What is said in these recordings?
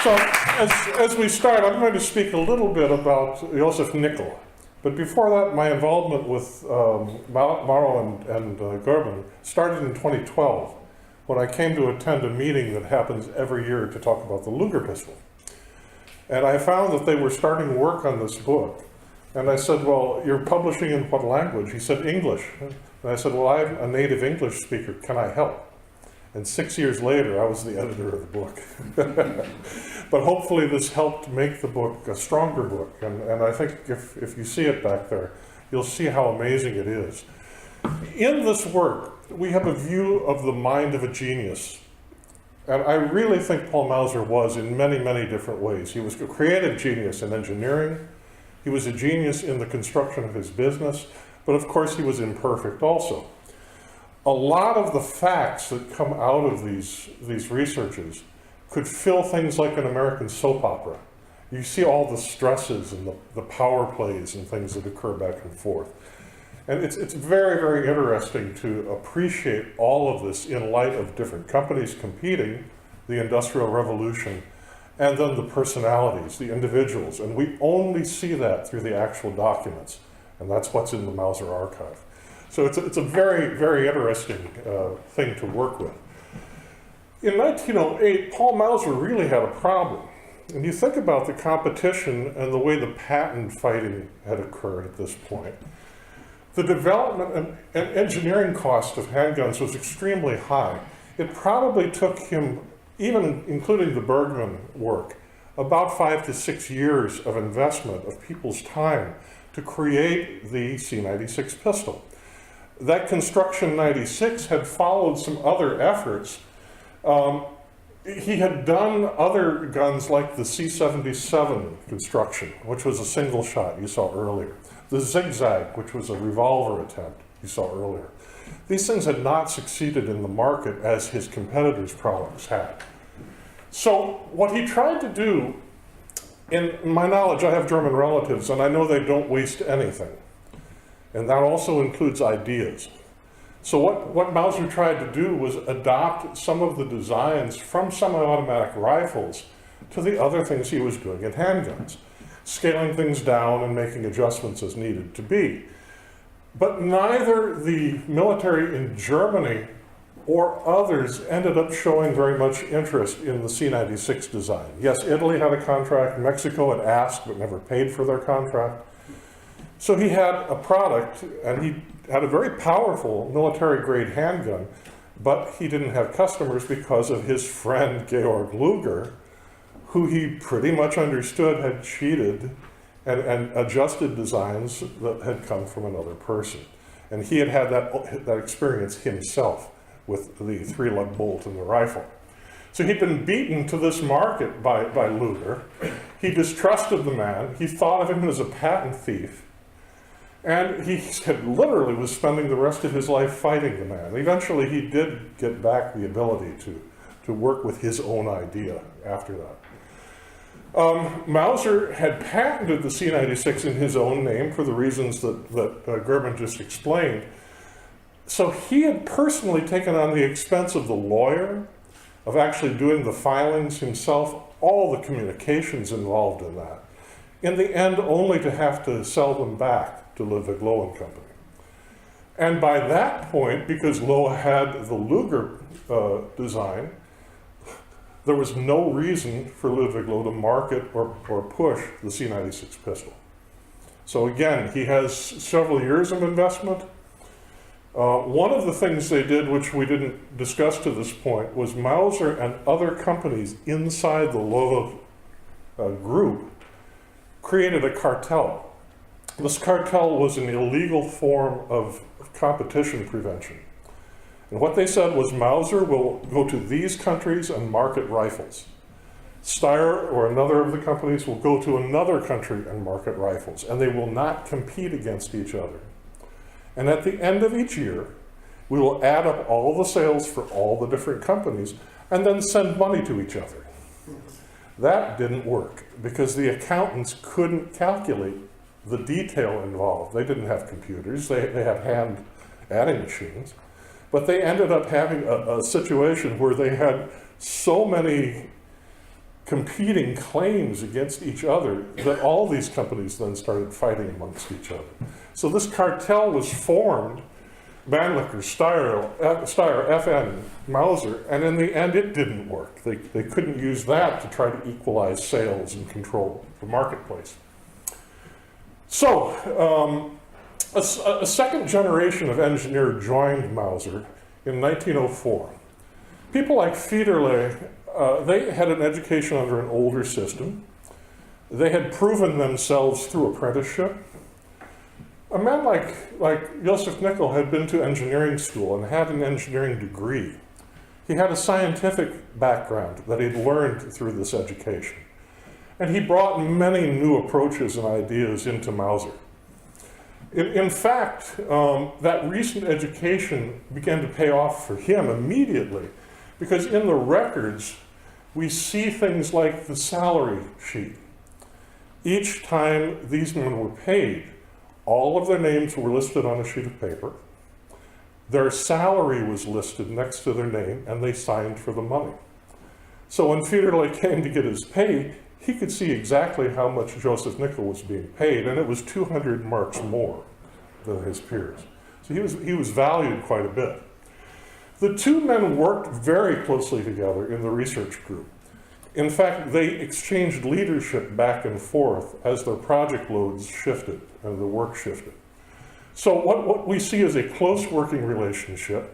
So, as we start, I'm going to speak a little bit about Josef Nickl. But before that, my involvement with Mauser and Gerben started in 2012, when I came to attend a meeting that happens every year to talk about the Luger pistol. And I found that they were starting work on this book. And I said, well, you're publishing in what language? He said, English. And I said, well, I'm a native English speaker. Can I help? And 6 years later, I was the editor of the book. But hopefully this helped make the book a stronger book. And I think if you see it back there, you'll see how amazing it is. In this work, we have a view of the mind of a genius. And I really think Paul Mauser was in many, many different ways. He was a creative genius in engineering. He was a genius in the construction of his business. But of course, he was imperfect also. A lot of the facts that come out of these researches could fill things like an American soap opera. You see all the stresses and the power plays and things that occur back and forth. And it's very, very interesting to appreciate all of this in light of different companies competing, the Industrial Revolution, and then the personalities, the individuals. And we only see that through the actual documents. And that's what's in the Mauser archive. So it's a very, very interesting thing to work with. In 1908, Paul Mauser really had a problem. And you think about the competition and the way the patent fighting had occurred at this point. The development and engineering cost of handguns was extremely high. It probably took him, even including the Bergman work, about 5 to 6 years of investment of people's time to create the C96 pistol. That construction 96 had followed some other efforts. He had done other guns like the C77 construction, which was a single shot you saw earlier. The Zigzag, which was a revolver attempt you saw earlier. These things had not succeeded in the market as his competitors' products had. So what he tried to do, in my knowledge, I have German relatives, and I know they don't waste anything. And that also includes ideas. So what Mauser tried to do was adopt some of the designs from semi-automatic rifles to the other things he was doing in handguns, scaling things down and making adjustments as needed to be. But neither the military in Germany or others ended up showing very much interest in the C96 design. Yes, Italy had a contract, Mexico had asked but never paid for their contract. So he had a product, and he had a very powerful military-grade handgun, but he didn't have customers because of his friend Georg Luger, who he pretty much understood had cheated and adjusted designs that had come from another person. And he had had that experience himself with the 3-lug bolt in the rifle. So he'd been beaten to this market by Luger. He distrusted the man. He thought of him as a patent thief. And he literally was spending the rest of his life fighting the man. Eventually, he did get back the ability to work with his own idea after that. Mauser had patented the C96 in his own name for the reasons that Gerben just explained. So he had personally taken on the expense of the lawyer, of actually doing the filings himself, all the communications involved in that. In the end, only to have to sell them back to Ludwig Loh and Company. And by that point, because Loh had the Luger design, there was no reason for Ludwig Loh to market or push the C96 pistol. So again, he has several years of investment. One of the things they did, which we didn't discuss to this point, was Mauser and other companies inside the Loh group created a cartel. This cartel was an illegal form of competition prevention. And what they said was Mauser will go to these countries and market rifles. Steyr or another of the companies will go to another country and market rifles, and they will not compete against each other. And at the end of each year, we will add up all the sales for all the different companies and then send money to each other. That didn't work because the accountants couldn't calculate the detail involved. They didn't have computers, they had hand adding machines, but they ended up having a situation where they had so many competing claims against each other that all these companies then started fighting amongst each other. So this cartel was formed, Mannlicher, Steyr, FN, Mauser, and in the end it didn't work. They couldn't use that to try to equalize sales and control the marketplace. So a second generation of engineer joined Mauser in 1904. People like Federle, they had an education under an older system. They had proven themselves through apprenticeship. A man like Josef Nickl had been to engineering school and had an engineering degree. He had a scientific background that he'd learned through this education. And he brought many new approaches and ideas into Mauser. In fact, that recent education began to pay off for him immediately, because in the records, we see things like the salary sheet. Each time these men were paid, all of their names were listed on a sheet of paper. Their salary was listed next to their name, and they signed for the money. So when Federle came to get his pay, he could see exactly how much Josef Nickl was being paid, and it was 200 marks more than his peers. So he was valued quite a bit. The two men worked very closely together in the research group. In fact, they exchanged leadership back and forth as their project loads shifted and the work shifted. So what we see is a close working relationship,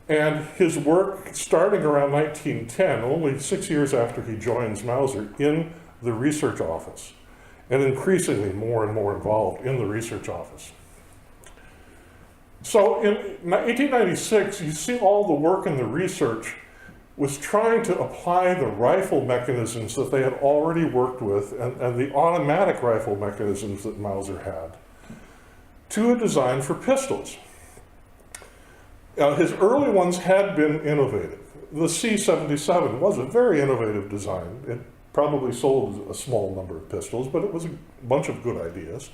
and his work starting around 1910, only 6 years after he joins Mauser, in the research office, and increasingly more and more involved in the research office. So in 1896, you see all the work in the research was trying to apply the rifle mechanisms that they had already worked with and the automatic rifle mechanisms that Mauser had to a design for pistols. His early ones had been innovative. The C-77 was a very innovative design. It probably sold a small number of pistols, but it was a bunch of good ideas.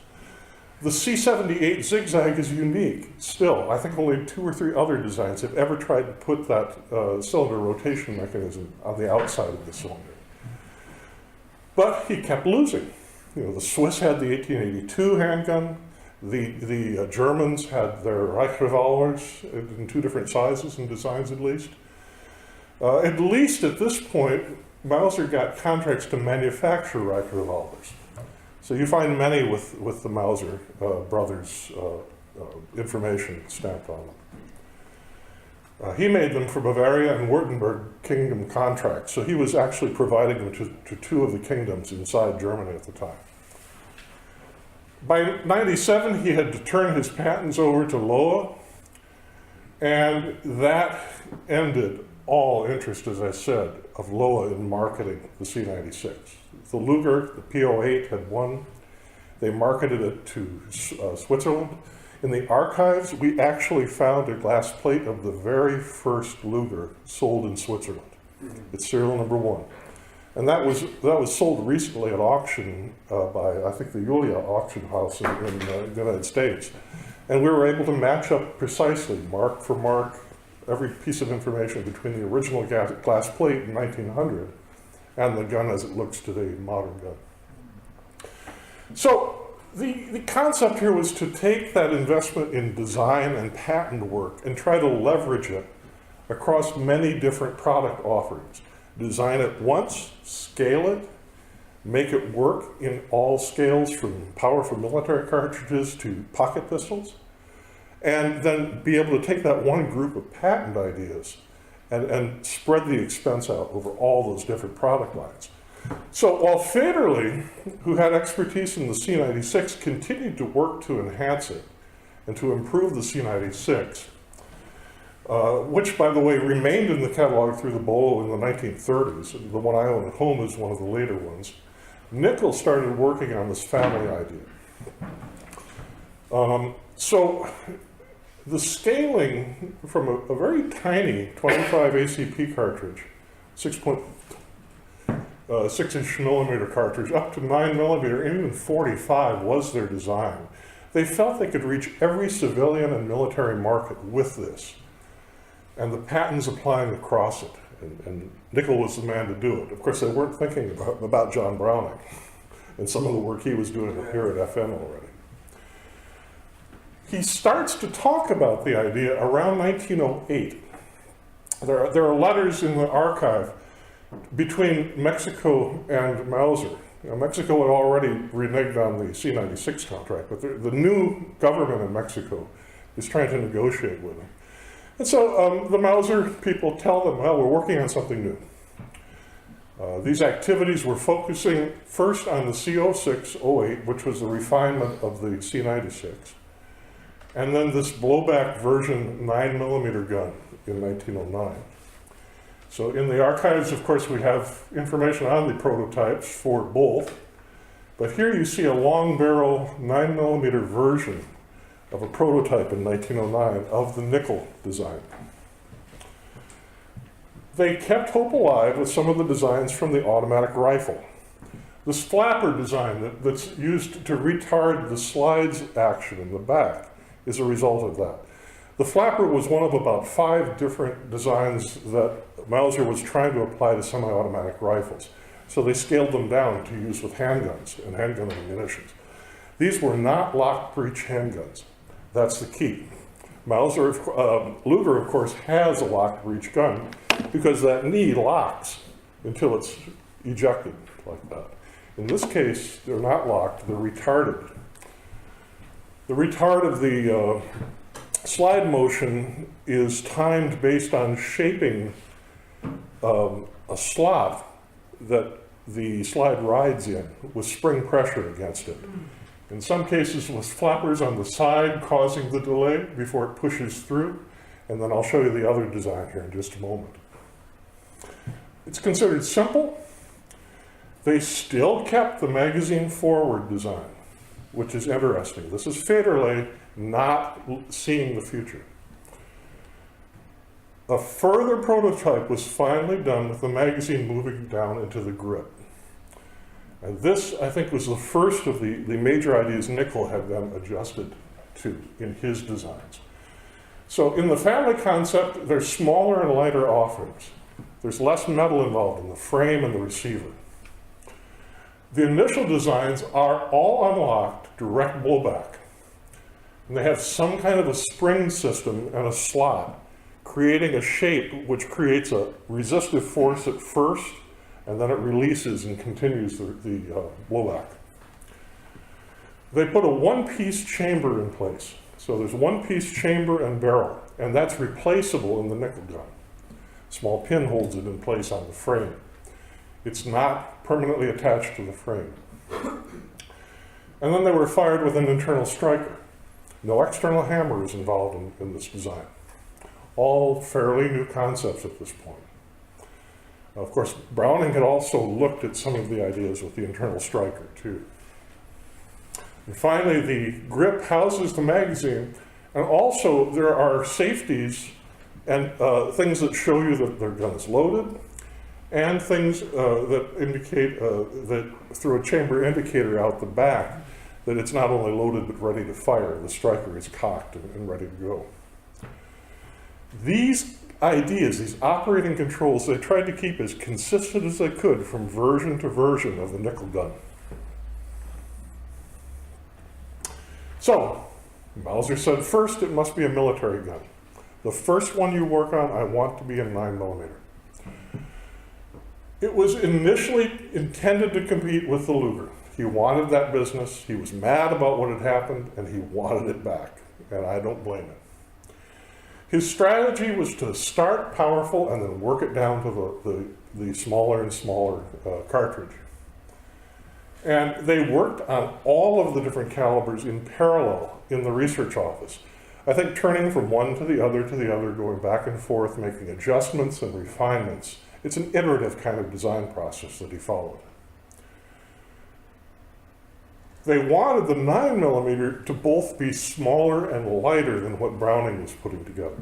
The C-78 zigzag is unique still. I think only 2 or 3 other designs have ever tried to put that cylinder rotation mechanism on the outside of the cylinder. But he kept losing. The Swiss had the 1882 handgun. The Germans had their Reich revolvers in 2 different sizes and designs at least. At this point, Mauser got contracts to manufacture Reich revolvers. So you find many with the Mauser brothers' information stamped on them. He made them for Bavaria and Württemberg kingdom contracts, so he was actually providing them to 2 of the kingdoms inside Germany at the time. By 97, he had to turn his patents over to Lohe, and that ended all interest, as I said, of Lohe in marketing the C-96. The Luger, the P-08, had won. They marketed it to Switzerland. In the archives, we actually found a glass plate of the very first Luger sold in Switzerland. It's serial number 1. And that was sold recently at auction by, I think, the Julia auction house in the United States. And we were able to match up precisely, mark for mark, every piece of information between the original glass plate in 1900 and the gun as it looks today, modern gun. So the concept here was to take that investment in design and patent work and try to leverage it across many different product offerings. Design it once, scale it, make it work in all scales from powerful military cartridges to pocket pistols, and then be able to take that one group of patent ideas and spread the expense out over all those different product lines. So while Federle, who had expertise in the C-96, continued to work to enhance it and to improve the C-96, which, by the way, remained in the catalog through the Bolo in the 1930s. The one I own at home is one of the later ones. Nickl started working on this family idea. So the scaling from a very tiny 25 ACP cartridge, 6.6-inch millimeter cartridge, up to 9 millimeter, and even 45 was their design. They felt they could reach every civilian and military market with this, and the patents applying across it And Nickl was the man to do it. Of course, they weren't thinking about John Browning and some of the work he was doing here at FM already. He starts to talk about the idea around 1908. There are letters in the archive between Mexico and Mauser. Now, Mexico had already reneged on the C-96 contract, but the new government in Mexico is trying to negotiate with him. And so the Mauser people tell them, well, we're working on something new. These activities were focusing first on the C06-08, which was the refinement of the C-96, and then this blowback version 9mm gun in 1909. So in the archives, of course, we have information on the prototypes for both, but here you see a long barrel 9mm version of a prototype in 1909 of the Nickl design. They kept hope alive with some of the designs from the automatic rifle. This flapper design that's used to retard the slides action in the back is a result of that. The flapper was one of about 5 different designs that Mauser was trying to apply to semi-automatic rifles. So they scaled them down to use with handguns and handgun ammunitions. These were not lock breech handguns. That's the key. Luger, of course, has a lock breech gun because that knee locks until it's ejected like that. In this case, they're not locked, they're retarded. The retard of the slide motion is timed based on shaping a slot that the slide rides in with spring pressure against it. In some cases with flappers on the side causing the delay before it pushes through, and then I'll show you the other design here in just a moment. It's considered simple. They still kept the magazine forward design, which is interesting. This is Federley not seeing the future. A further prototype was finally done with the magazine moving down into the grip. And this, I think, was the first of the major ideas Nickl had them adjusted to in his designs. So in the family concept, there's smaller and lighter offerings. There's less metal involved in the frame and the receiver. The initial designs are all unlocked, direct blowback. And they have some kind of a spring system and a slot, creating a shape which creates a resistive force at first, and then it releases and continues the blowback. They put a one-piece chamber in place. So there's one-piece chamber and barrel, and that's replaceable in the Nickl gun. Small pin holds it in place on the frame. It's not permanently attached to the frame. And then they were fired with an internal striker. No external hammer is involved in this design. All fairly new concepts at this point. Of course, Browning had also looked at some of the ideas with the internal striker too. And finally, the grip houses the magazine, and also there are safeties and things that show you that their gun is loaded, and things that indicate that through a chamber indicator out the back that it's not only loaded but ready to fire. The striker is cocked and ready to go. These ideas, these operating controls, they tried to keep as consistent as they could from version to version of the Nickl gun. So, Mauser said first it must be a military gun. The first one you work on, I want to be a 9mm. It was initially intended to compete with the Luger. He wanted that business, he was mad about what had happened, and he wanted it back, and I don't blame him. His strategy was to start powerful and then work it down to the smaller and smaller cartridge. And they worked on all of the different calibers in parallel in the research office. I think turning from one to the other, going back and forth, making adjustments and refinements. It's an iterative kind of design process that he followed. They wanted the 9mm to both be smaller and lighter than what Browning was putting together.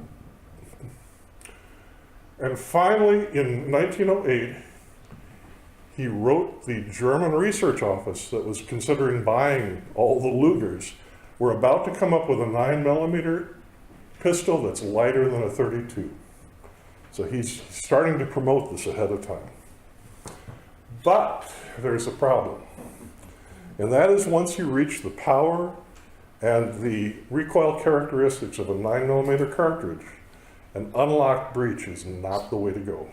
And finally, in 1908, he wrote the German research office that was considering buying all the Lugers. We're about to come up with a 9mm pistol that's lighter than a .32. So he's starting to promote this ahead of time. But there's a problem. And that is once you reach the power and the recoil characteristics of a 9mm cartridge, an unlocked breech is not the way to go.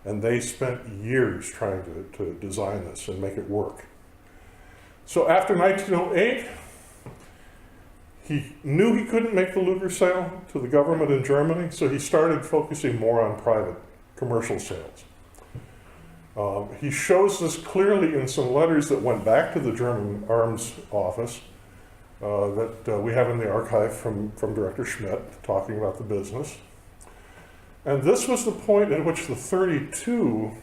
And they spent years trying to design this and make it work. So after 1908, he knew he couldn't make the Luger sale to the government in Germany, so he started focusing more on private commercial sales. He shows this clearly in some letters that went back to the German Arms Office that we have in the archive from Director Schmidt talking about the business. And this was the point at which the .32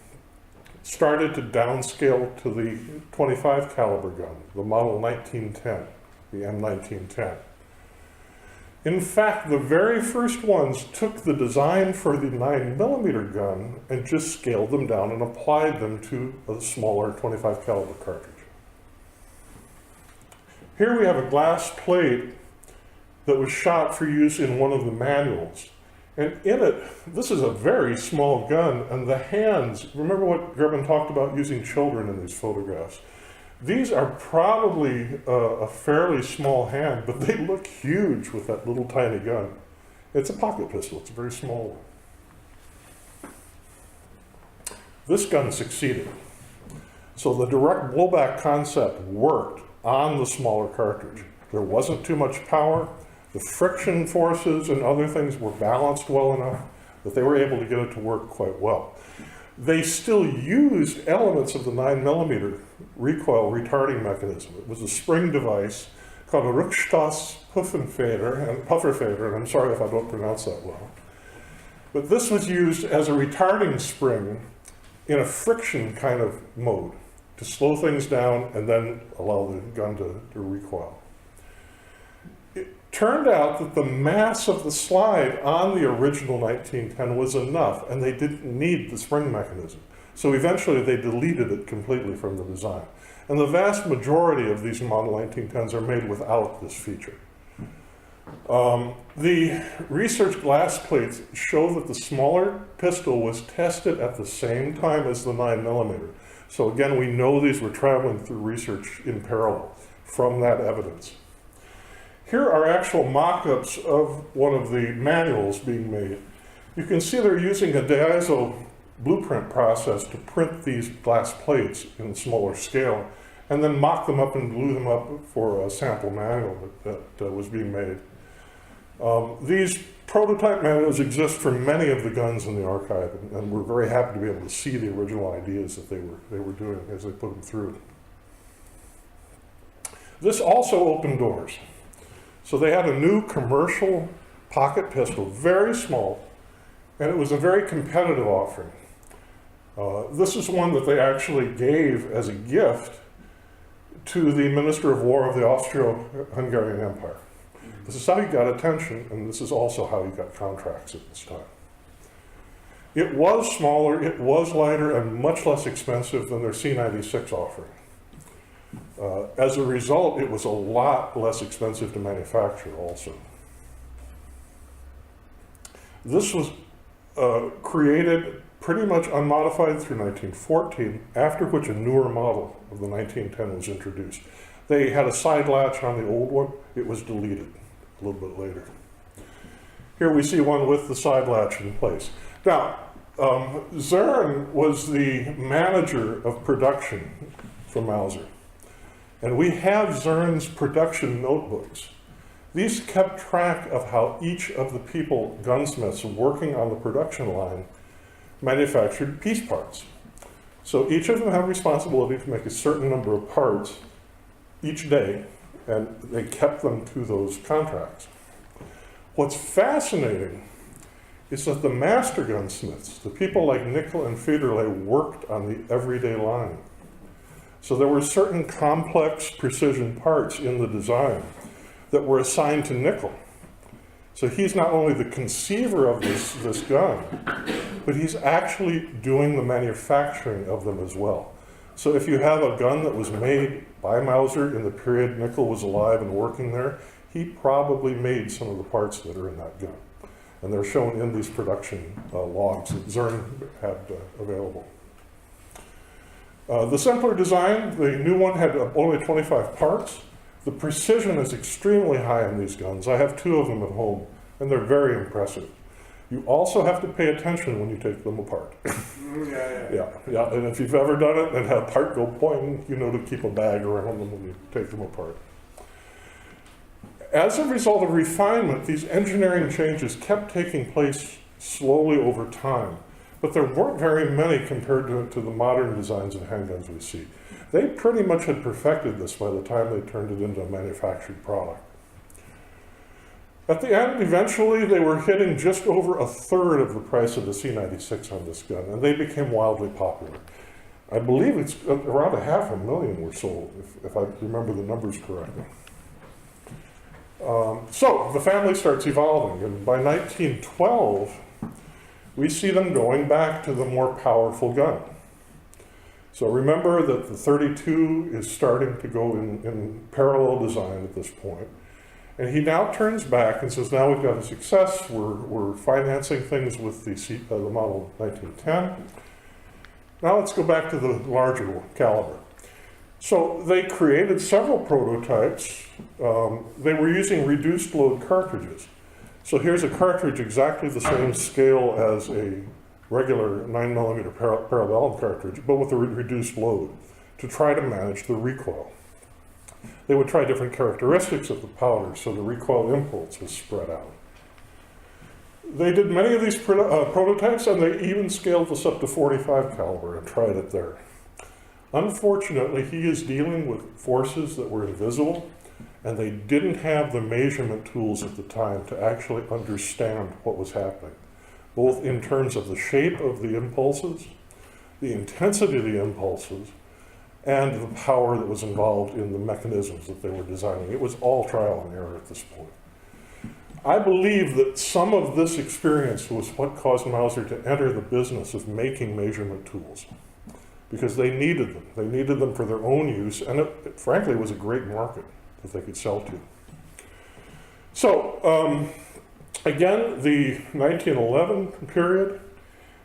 started to downscale to the .25 caliber gun, the model 1910, the M1910. In fact, the very first ones took the design for the 9mm gun and just scaled them down and applied them to a smaller .25 caliber cartridge. Here we have a glass plate that was shot for use in one of the manuals. And in it, this is a very small gun, and the hands, remember what Gerben talked about using children in these photographs. These are probably a fairly small hand, but they look huge with that little tiny gun. It's a pocket pistol, it's a very small one. This gun succeeded. So the direct blowback concept worked on the smaller cartridge. There wasn't too much power. The friction forces and other things were balanced well enough that they were able to get it to work quite well. They still used elements of the 9mm recoil retarding mechanism. It was a spring device called a Rückstoßpufferfeder, and I'm sorry if I don't pronounce that well. But this was used as a retarding spring in a friction kind of mode to slow things down and then allow the gun to recoil. Turned out that the mass of the slide on the original 1910 was enough, and they didn't need the spring mechanism. So eventually they deleted it completely from the design. And the vast majority of these model 1910s are made without this feature. The research glass plates show that the smaller pistol was tested at the same time as the 9mm. So again, we know these were traveling through research in parallel from that evidence. Here are actual mock-ups of one of the manuals being made. You can see they're using a diazo blueprint process to print these glass plates in smaller scale, and then mock them up and glue them up for a sample manual that was being made. These prototype manuals exist for many of the guns in the archive, and we're very happy to be able to see the original ideas that they were doing as they put them through. This also opened doors. So they had a new commercial pocket pistol, very small, and it was a very competitive offering. This is one that they actually gave as a gift to the Minister of War of the Austro-Hungarian Empire. This is how he got attention, and this is also how he got contracts at this time. It was smaller, it was lighter, and much less expensive than their C96 offering. As a result, it was a lot less expensive to manufacture also. This was created pretty much unmodified through 1914, after which a newer model of the 1910 was introduced. They had a side latch on the old one. It was deleted a little bit later. Here we see one with the side latch in place. Now, Zern was the manager of production for Mauser. And we have Zern's production notebooks. These kept track of how each of the people, gunsmiths, working on the production line manufactured piece parts. So each of them had responsibility to make a certain number of parts each day, and they kept them to those contracts. What's fascinating is that the master gunsmiths, the people like Nickl and Federley, worked on the everyday line. So there were certain complex precision parts in the design that were assigned to Nickl. So he's not only the conceiver of this gun, but he's actually doing the manufacturing of them as well. So if you have a gun that was made by Mauser in the period Nickl was alive and working there, he probably made some of the parts that are in that gun. And they're shown in these production logs that Zern had available. The simpler design, the new one had only 25 parts. The precision is extremely high in these guns. I have 2 of them at home, and they're very impressive. You also have to pay attention when you take them apart. Yeah. And if you've ever done it and had a part go boing, you know to keep a bag around them when you take them apart. As a result of refinement, these engineering changes kept taking place slowly over time, but there weren't very many compared to the modern designs of handguns we see. They pretty much had perfected this by the time they turned it into a manufactured product. At the end, eventually, they were hitting just over 1/3 of the price of the C96 on this gun, and they became wildly popular. I believe it's around 500,000 were sold, if I remember the numbers correctly. So the family starts evolving, and by 1912, we see them going back to the more powerful gun. So remember that the .32 is starting to go in parallel design at this point. And he now turns back and says, now we've got a success, we're financing things with the model 1910. Now let's go back to the larger caliber. So they created several prototypes. They were using reduced load cartridges. So here's a cartridge exactly the same scale as a regular 9mm parabellum cartridge, but with a reduced load to try to manage the recoil. They would try different characteristics of the powder so the recoil impulse was spread out. They did many of these prototypes, and they even scaled this up to .45 caliber and tried it there. Unfortunately, he is dealing with forces that were invisible, and they didn't have the measurement tools at the time to actually understand what was happening, both in terms of the shape of the impulses, the intensity of the impulses, and the power that was involved in the mechanisms that they were designing. It was all trial and error at this point. I believe that some of this experience was what caused Mauser to enter the business of making measurement tools, because they needed them. They needed them for their own use, and it frankly was a great market that they could sell to. So, again, the 1911 period,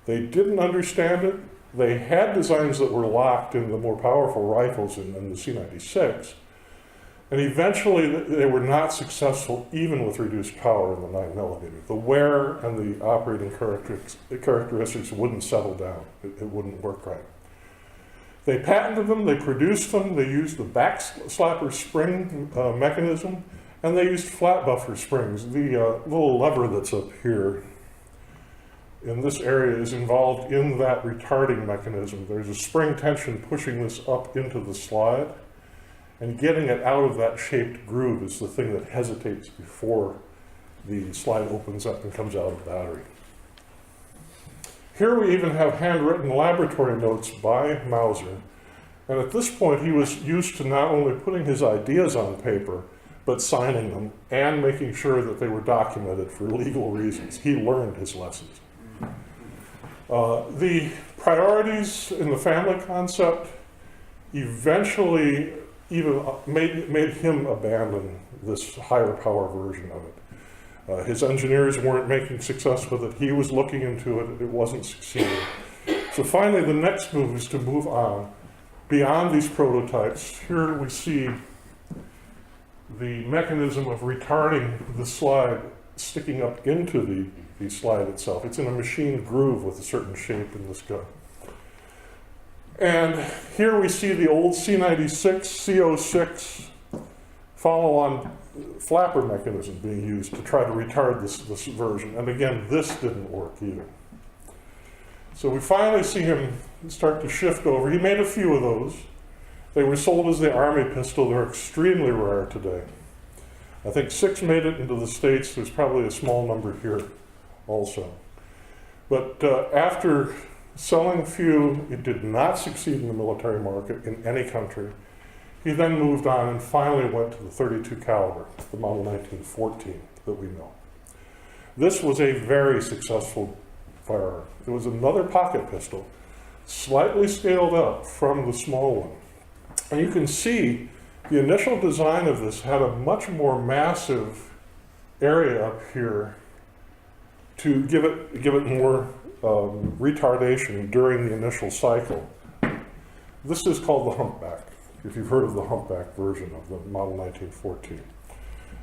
they didn't understand it. They had designs that were locked in the more powerful rifles in the C96, and eventually they were not successful even with reduced power in the 9mm. The wear and the operating characteristics wouldn't settle down. It wouldn't work right. They patented them, they produced them, they used the back slapper spring mechanism, and they used flat buffer springs. The little lever that's up here in this area is involved in that retarding mechanism. There's a spring tension pushing this up into the slide, and getting it out of that shaped groove is the thing that hesitates before the slide opens up and comes out of the battery. Here we even have handwritten laboratory notes by Mauser, and at this point he was used to not only putting his ideas on paper, but signing them and making sure that they were documented for legal reasons. He learned his lessons. The priorities in the family concept eventually even made him abandon this higher power version of it. His engineers weren't making success with it. He was looking into it. It wasn't succeeding. So finally, the next move is to move on beyond these prototypes. Here we see the mechanism of retarding the slide sticking up into the slide itself. It's in a machined groove with a certain shape in this gun. And here we see the old C96, C06 follow-on flapper mechanism being used to try to retard this version. And again, this didn't work either. So we finally see him start to shift over. He made a few of those. They were sold as the Army pistol. They're extremely rare today. I think 6 made it into the States. There's probably a small number here also. But after selling a few, it did not succeed in the military market in any country. He then moved on and finally went to the .32 caliber, the model 1914 that we know. This was a very successful firearm. It was another pocket pistol, slightly scaled up from the small one. And you can see the initial design of this had a much more massive area up here to give it more retardation during the initial cycle. This is called the humpback, if you've heard of the humpback version of the model 1914.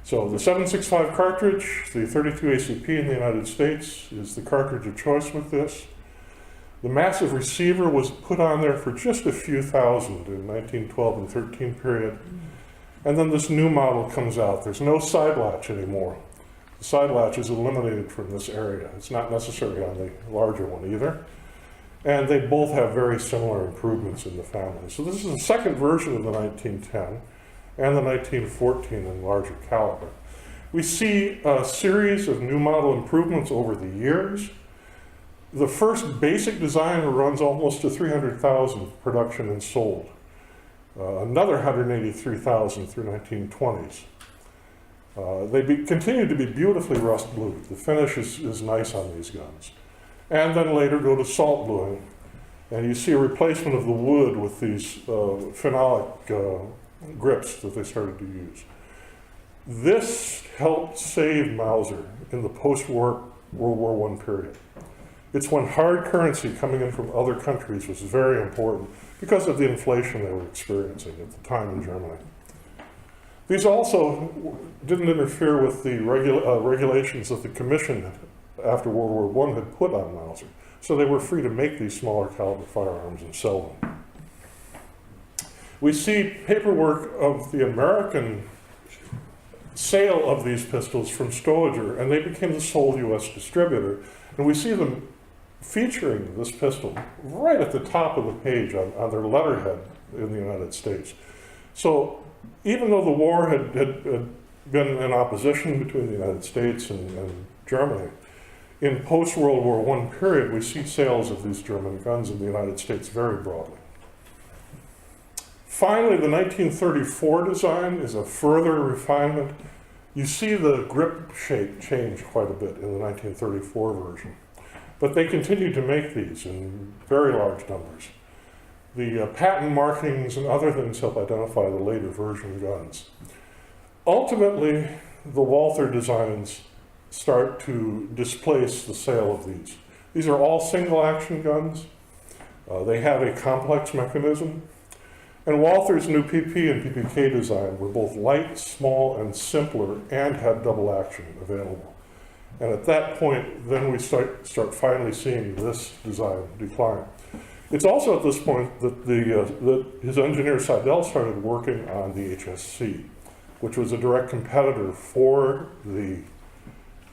So the 765 cartridge, the 32 ACP in the United States, is the cartridge of choice with this. The massive receiver was put on there for just a few thousand in 1912 and 13 period. And then this new model comes out. There's no side latch anymore. The side latch is eliminated from this area. It's not necessary on the larger one either. And they both have very similar improvements in the family. So this is the second version of the 1910 and the 1914 in larger caliber. We see a series of new model improvements over the years. The first basic design runs almost to 300,000 production and sold. Another 183,000 through 1920s. They continue to be beautifully rust blued. The finish is nice on these guns. And then later go to salt bluing. And you see a replacement of the wood with these phenolic grips that they started to use. This helped save Mauser in the post-war World War I period. It's when hard currency coming in from other countries was very important because of the inflation they were experiencing at the time in Germany. These also didn't interfere with the regulations that the Commission after World War I had put on Mauser. So they were free to make these smaller caliber firearms and sell them. We see paperwork of the American sale of these pistols from Stoiger, and they became the sole US distributor. And we see them featuring this pistol right at the top of the page on their letterhead in the United States. So even though the war had been in opposition between the United States and Germany, in post-World War I period, we see sales of these German guns in the United States very broadly. Finally, the 1934 design is a further refinement. You see the grip shape change quite a bit in the 1934 version. But they continue to make these in very large numbers. The patent markings and other things help identify the later version guns. Ultimately, the Walther designs start to displace the sale of these. These are all single action guns. They have a complex mechanism. And Walther's new PP and PPK design were both light, small, and simpler, and had double action available. And at that point, then we start finally seeing this design decline. It's also at this point that his engineer Seidel started working on the HSC, which was a direct competitor for the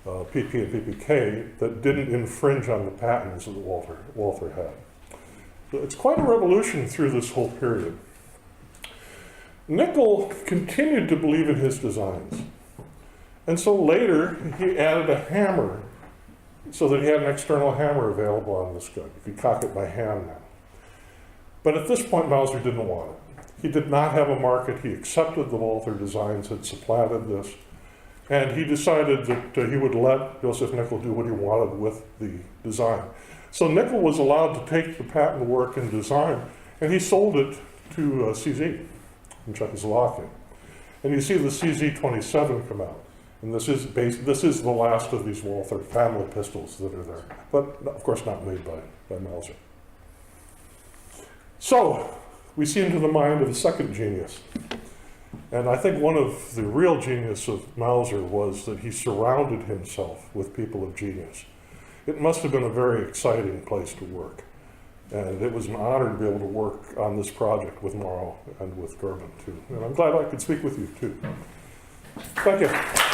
PP and PPK that didn't infringe on the patents that Walther had. So it's quite a revolution through this whole period. Nickl continued to believe in his designs. And so later, he added a hammer so that he had an external hammer available on this gun. You could cock it by hand now. But at this point, Mauser didn't want it. He did not have a market. He accepted the Walther designs had supplanted this. And he decided that he would let Josef Nickl do what he wanted with the design. So Nickl was allowed to take the patent work and design, and he sold it to CZ in Czechoslovakia. And you see the CZ-27 come out. And this is the last of these Walther family pistols that are there, but of course not made by Mauser. So we see into the mind of a second genius. And I think one of the real genius of Mauser was that he surrounded himself with people of genius. It must have been a very exciting place to work. And it was an honor to be able to work on this project with Morrow and with Gerben too. And I'm glad I could speak with you too. Thank you.